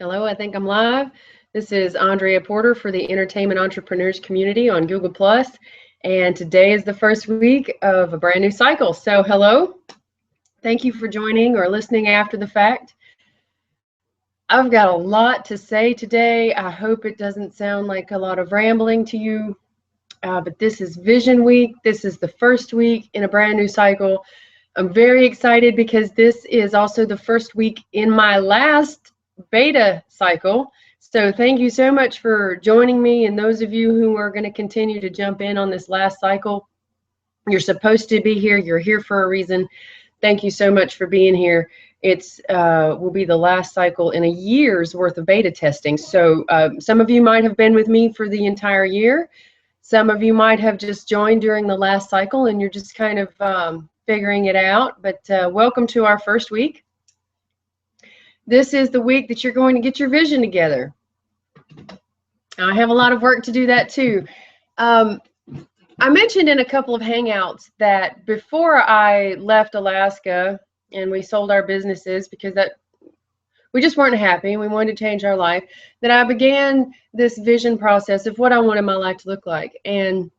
Hello, I think I'm live. This is Andrea Porter for the Entertainment Entrepreneurs Community on Google+. And today is the first week of a brand new cycle. So hello, thank you for joining or listening after the fact. I've got a lot to say today. I hope it doesn't sound like a lot of rambling to you, but this is Vision Week. This is the first week in a brand new cycle. I'm very excited because this is also the first week in my last beta cycle. So thank you so much for joining me, and those of you who are going to continue to jump in on this last cycle. You're supposed to be here. You're here for a reason. Thank you so much for being here. It's will be the last cycle in a year's worth of beta testing. So some of you might have been with me for the entire year. Some of you might have just joined during the last cycle and you're just kind of figuring it out. But welcome to our first week. This is the week that you're going to get your vision together. I have a lot of work to do that too. I mentioned in a couple of Hangouts that before I left Alaska and we sold our businesses because we just weren't happy, we wanted to change our life, that I began this vision process of what I wanted my life to look like. And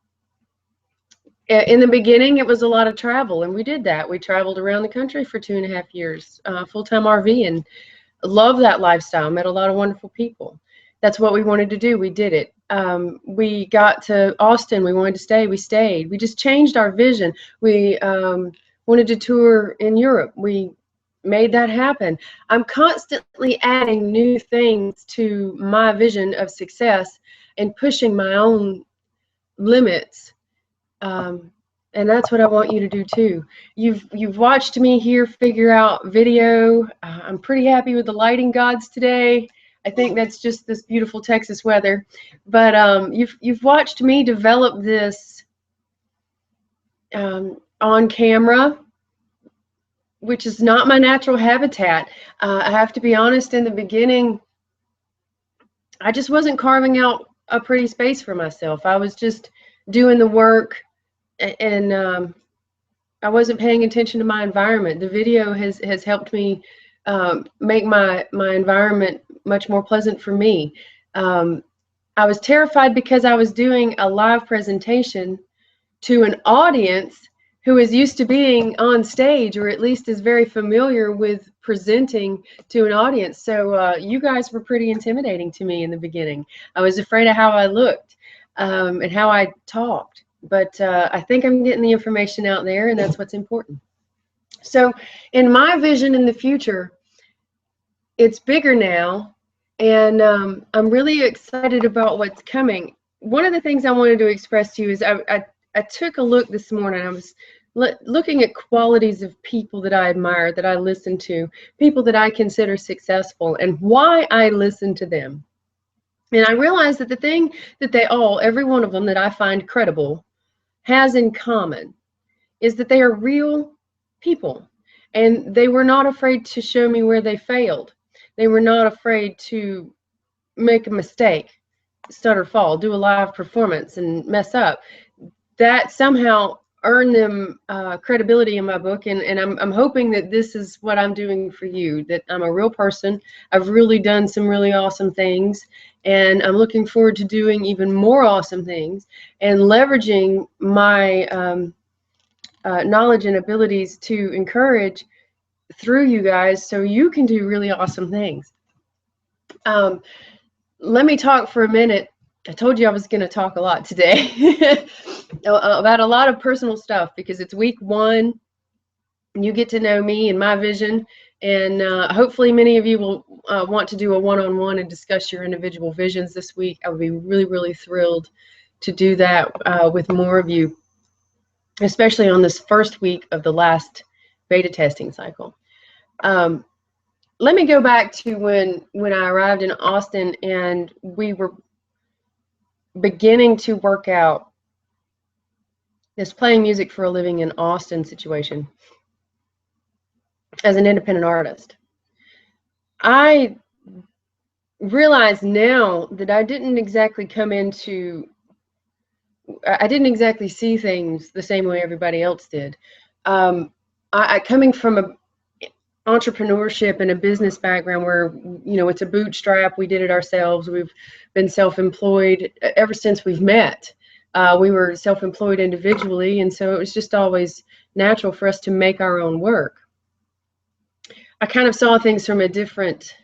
in the beginning, it was a lot of travel, and we did that. We traveled around the country for 2.5 years, full-time RV, and loved that lifestyle, met a lot of wonderful people. That's what we wanted to do. We did it. We got to Austin. We wanted to stay. We stayed. We just changed our vision. We wanted to tour in Europe. We made that happen. I'm constantly adding new things to my vision of success and pushing my own limits. And that's what I want you to do too. You've watched me here figure out video. I'm pretty happy with the lighting gods today. I think that's just this beautiful Texas weather. But you've watched me develop this on camera, which is not my natural habitat. I have to be honest, in the beginning, I just wasn't carving out a pretty space for myself. I was just doing the work, and I wasn't paying attention to my environment. The video has helped me make my environment much more pleasant for me. I was terrified because I was doing a live presentation to an audience who is used to being on stage, or at least is very familiar with presenting to an audience. So you guys were pretty intimidating to me in the beginning. I was afraid of how I looked and how I talked. But I think I'm getting the information out there, and that's what's important. So in my vision in the future, it's bigger now, and I'm really excited about what's coming. One of the things I wanted to express to you is I took a look this morning. I was looking at qualities of people that I admire, that I listen to, people that I consider successful, and why I listen to them. And I realized that the thing that every one of them that I find credible, has in common is that they are real people, and they were not afraid to show me where they failed. They were not afraid to make a mistake, stutter, fall, do a live performance and mess up. That somehow earned them credibility in my book, and I'm hoping that this is what I'm doing for you, that I'm a real person. I've really done some really awesome things, and I'm looking forward to doing even more awesome things and leveraging my knowledge and abilities to encourage through you guys so you can do really awesome things. Let me talk for a minute. I told you I was going to talk a lot today about a lot of personal stuff because it's week one. You get to know me and my vision, and hopefully many of you will want to do a one-on-one and discuss your individual visions this week. I would be really, really thrilled to do that with more of you, especially on this first week of the last beta testing cycle. Let me go back to when I arrived in Austin and we were beginning to work out this playing music for a living in Austin situation as an independent artist. I realize now that I didn't exactly see things the same way everybody else did. Coming from entrepreneurship and a business background where, you know, it's a bootstrap. We did it ourselves. We've been self-employed ever since we've met. We were self-employed individually, and so it was just always natural for us to make our own work. I kind of saw things from a different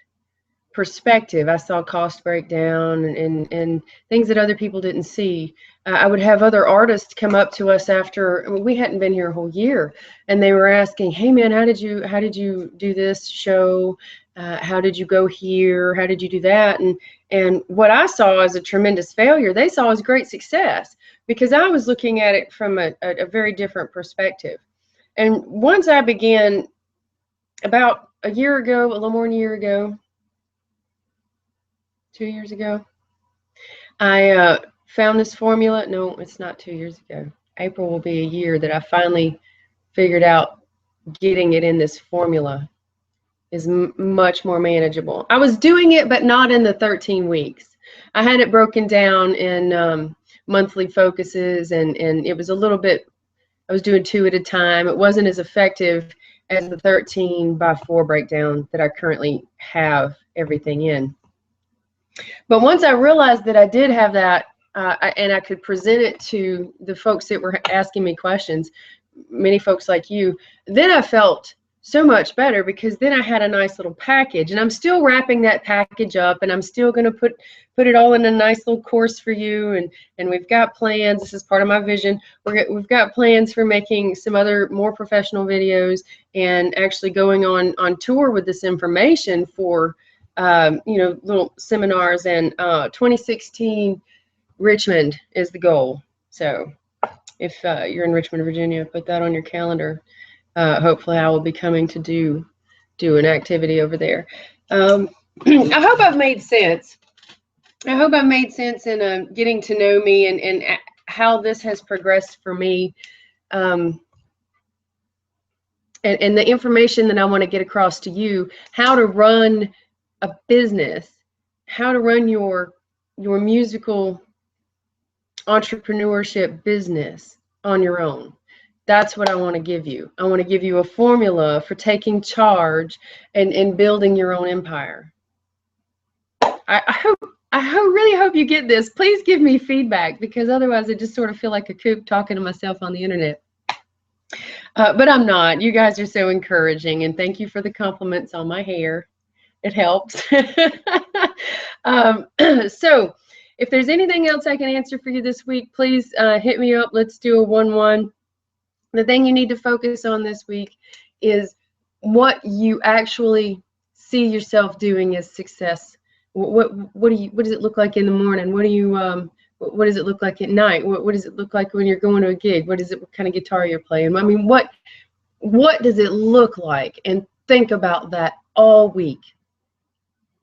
perspective. I saw cost breakdown and things that other people didn't see. I would have other artists come up to us after, I mean, we hadn't been here a whole year, and they were asking, "Hey man, how did you do this show? How did you go here? How did you do that?" And what I saw as a tremendous failure, they saw as great success, because I was looking at it from a very different perspective. And once I began, about a year ago, a little more than a year ago, 2 years ago, I found this formula. No, it's not 2 years ago. April will be a year that I finally figured out getting it in this formula is much more manageable. I was doing it, but not in the 13 weeks. I had it broken down in monthly focuses, and it was a little bit, I was doing 2 at a time. It wasn't as effective as the 13x4 breakdown that I currently have everything in. But once I realized that I did have that, and I could present it to the folks that were asking me questions, many folks like you, then I felt so much better, because then I had a nice little package, and I'm still wrapping that package up, and I'm still going to put it all in a nice little course for you, and we've got plans. This is part of my vision. We've got plans for making some other more professional videos, and actually going on tour with this information for you know, little seminars. And 2016 Richmond is the goal. So if you're in Richmond, Virginia, put that on your calendar. Hopefully I will be coming to do an activity over there. I hope I've made sense. I hope I've made sense in getting to know me and how this has progressed for me. And the information that I want to get across to you, how to run a business, how to run your musical entrepreneurship business on your own. That's what I want to give you. I want to give you a formula for taking charge and building your own empire. I really hope you get this. Please give me feedback, because otherwise I just sort of feel like a kook talking to myself on the internet. But I'm not. You guys are so encouraging, and thank you for the compliments on my hair. It helps. So if there's anything else I can answer for you this week, please hit me up. Let's do a 1-1. The thing you need to focus on this week is what you actually see yourself doing as success. What does it look like in the morning? What does it look like at night? What does it look like when you're going to a gig? What kind of guitar you're playing? I mean, what does it look like? And think about that all week.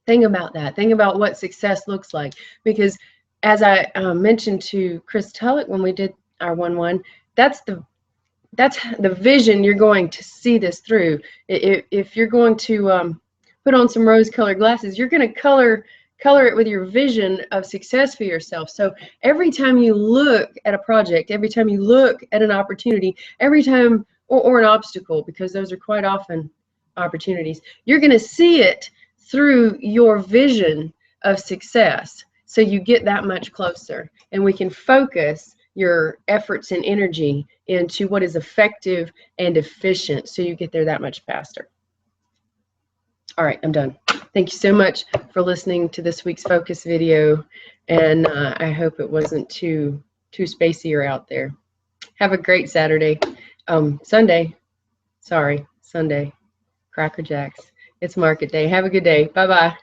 Think about that. Think about what success looks like. Because as I mentioned to Chris Tullock when we did our 1-1, that's the vision you're going to see this through. If you're going to put on some rose-colored glasses, you're going to color it with your vision of success for yourself. So every time you look at a project, every time you look at an opportunity, every time, or an obstacle, because those are quite often opportunities, you're going to see it through your vision of success. So you get that much closer, and we can focus your efforts and energy into what is effective and efficient, so you get there that much faster. All right, I'm done. Thank you so much for listening to this week's focus video, and I hope it wasn't too spacey or out there. Have a great Saturday. Sunday. Cracker Jacks. It's market day. Have a good day. Bye-bye.